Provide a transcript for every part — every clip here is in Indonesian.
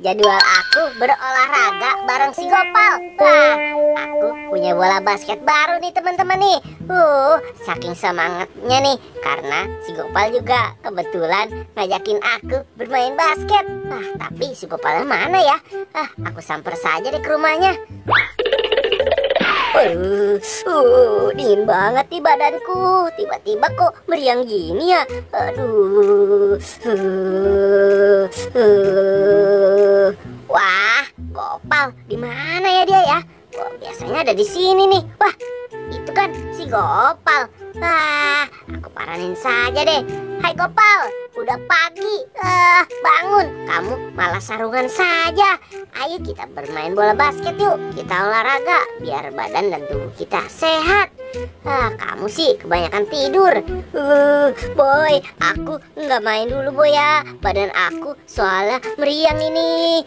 jadwal aku berolahraga bareng si Gopal. Wah, aku punya bola basket baru nih teman-teman nih. Saking semangatnya nih karena si Gopal juga kebetulan ngajakin aku bermain basket. Tapi si Gopalnya mana ya? Aku samper saja deh ke rumahnya. Dingin banget nih badanku. Tiba-tiba kok meriang gini ya. Wah, Gopal, di mana ya dia ya? Wah, biasanya ada di sini nih. Wah, itu kan si Gopal. Aku paranin saja deh. Hai Gopal, udah pagi. Bangun, kamu malah sarungan saja. Ayo kita bermain bola basket yuk. Kita olahraga biar badan dan tubuh kita sehat. Kamu sih kebanyakan tidur. Boy, aku nggak main dulu boy ya. Badan aku soalnya meriang ini.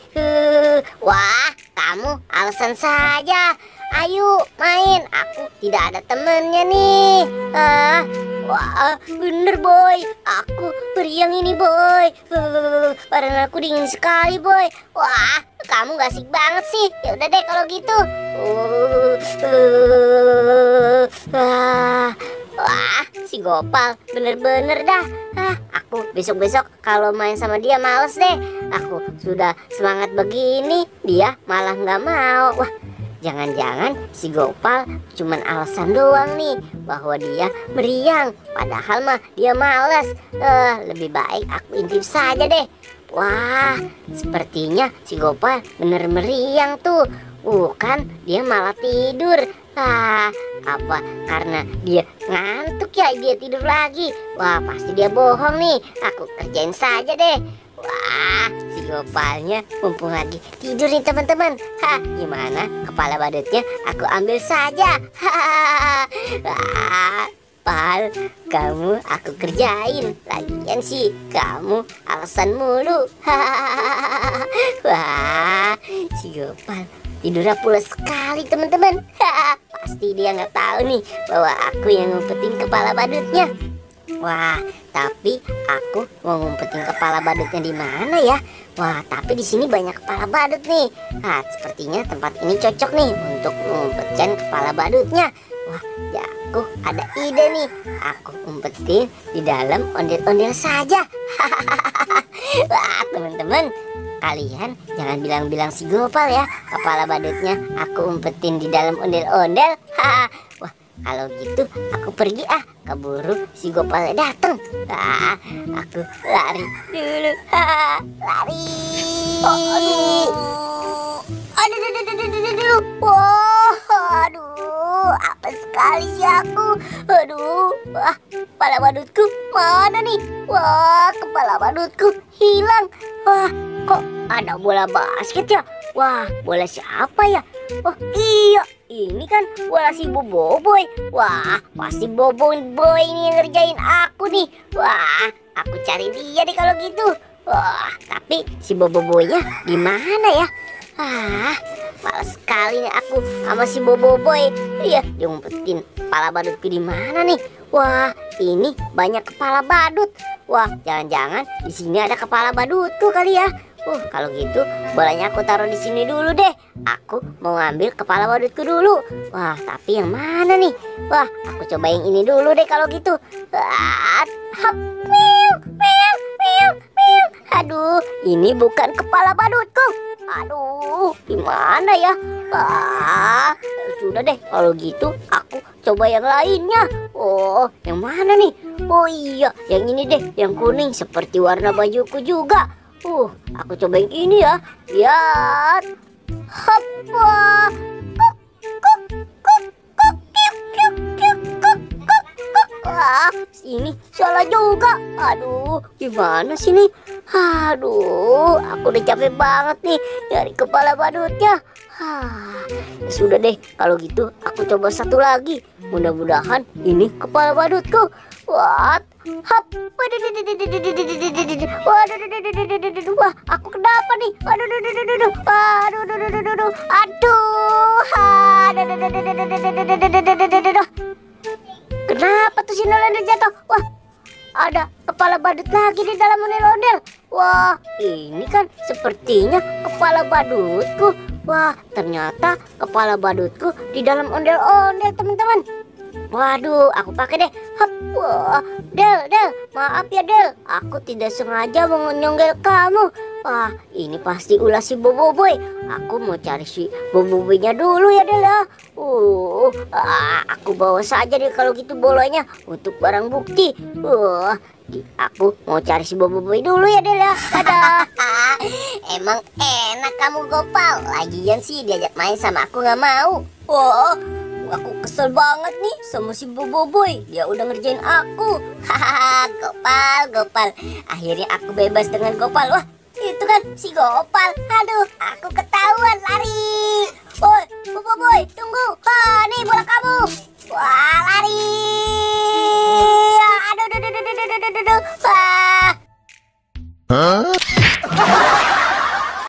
Wah, kamu alasan saja. Ayo main, aku tidak ada temennya nih. Wah, bener boy, aku meriang ini boy. Badan aku dingin sekali boy. Wah, kamu gak asik banget sih. Ya udah deh kalau gitu. Wah, si Gopal bener-bener dah. Aku besok-besok kalau main sama dia males deh. Aku sudah semangat begini, dia malah nggak mau. Wah, jangan-jangan si Gopal cuman alasan doang nih bahwa dia meriang. Padahal mah dia males. Lebih baik aku intip saja deh. Wah, sepertinya si Gopal bener meriang tuh. Kan dia malah tidur. Apa karena dia ngantuk ya dia tidur lagi? Wah, pasti dia bohong nih. Aku kerjain saja deh. Wah, si Gopalnya mumpung lagi tidur nih teman-teman. Gimana kepala badutnya aku ambil saja. Pal, kamu aku kerjain. Lagian sih kamu alasan mulu. Wah, si Gopal tidurnya pulas sekali teman-teman. Pasti dia nggak tahu nih bahwa aku yang ngumpetin kepala badutnya. Wah, tapi aku mau ngumpetin kepala badutnya di mana ya? Wah, tapi di sini banyak kepala badut nih. Sepertinya tempat ini cocok nih untuk ngumpetin kepala badutnya. Wah, ya aku ada ide nih. Aku umpetin di dalam ondel-ondel saja. Wah, teman-teman, kalian jangan bilang-bilang si Gopal ya kepala badutnya aku umpetin di dalam ondel-ondel. Wah, kalau gitu aku pergi keburu si Gopal datang. Aku lari dulu. Lari. Aduh. Aduh, apa sekali sih aku. Wah, kepala badutku mana nih? Wah, kepala badutku hilang. Wah, kok ada bola basket ya? Wah, bola siapa ya? Oh iya, ini kan bola si Boboiboy. Wah, pasti Boboiboy ini yang ngerjain aku nih. Wah, aku cari dia deh kalau gitu. Wah, tapi si Boboiboynya di mana ya? Males sekali nih aku sama si Boboiboy. Iya, dia ngumpetin kepala badutku di mana nih? Wah, ini banyak kepala badut. Wah, jangan-jangan di sini ada kepala badutku kali ya. Kalau gitu bolanya aku taruh di sini dulu deh. Aku mau ngambil kepala badutku dulu. Wah, tapi yang mana nih? Wah, aku coba yang ini dulu deh kalau gitu. Aduh, ini bukan kepala badutku. Aduh, gimana ya? Sudah deh kalau gitu aku coba yang lainnya. Yang mana nih? Oh iya, yang ini deh, yang kuning seperti warna bajuku juga. Aku coba yang ini ya. Lihat. Hoppa. Ini salah juga. Aduh, gimana sih nih? Aduh, aku udah capek banget nih dari kepala badutnya. Sudah deh, kalau gitu aku coba satu lagi. Mudah-mudahan ini kepala badutku. Wah, aku kenapa nih? Kenapa tuh si Nolanda jatuh? Wah, ada kepala badut lagi di dalam ondel-ondel. Wah, ini kan sepertinya kepala badutku. Wah, ternyata kepala badutku di dalam ondel-ondel, teman-teman. Waduh, aku pakai deh. Hop. Wah, Del, maaf ya Del. Aku tidak sengaja menyonggel kamu. Wah, ini pasti ulah si Boboiboy. Aku mau cari si Boboiboynya dulu ya Del ya. Aku bawa saja deh kalau gitu bolanya untuk barang bukti. Aku mau cari si Boboiboy dulu ya Del ya. Dadah. Emang enak kamu Gopal. Lagian sih diajak main sama aku nggak mau. Aku kesel banget nih sama si Boboiboy. Dia udah ngerjain aku. Hahaha, Gopal. Akhirnya aku bebas dengan Gopal. Wah, itu kan si Gopal. Aduh, aku ketahuan, lari.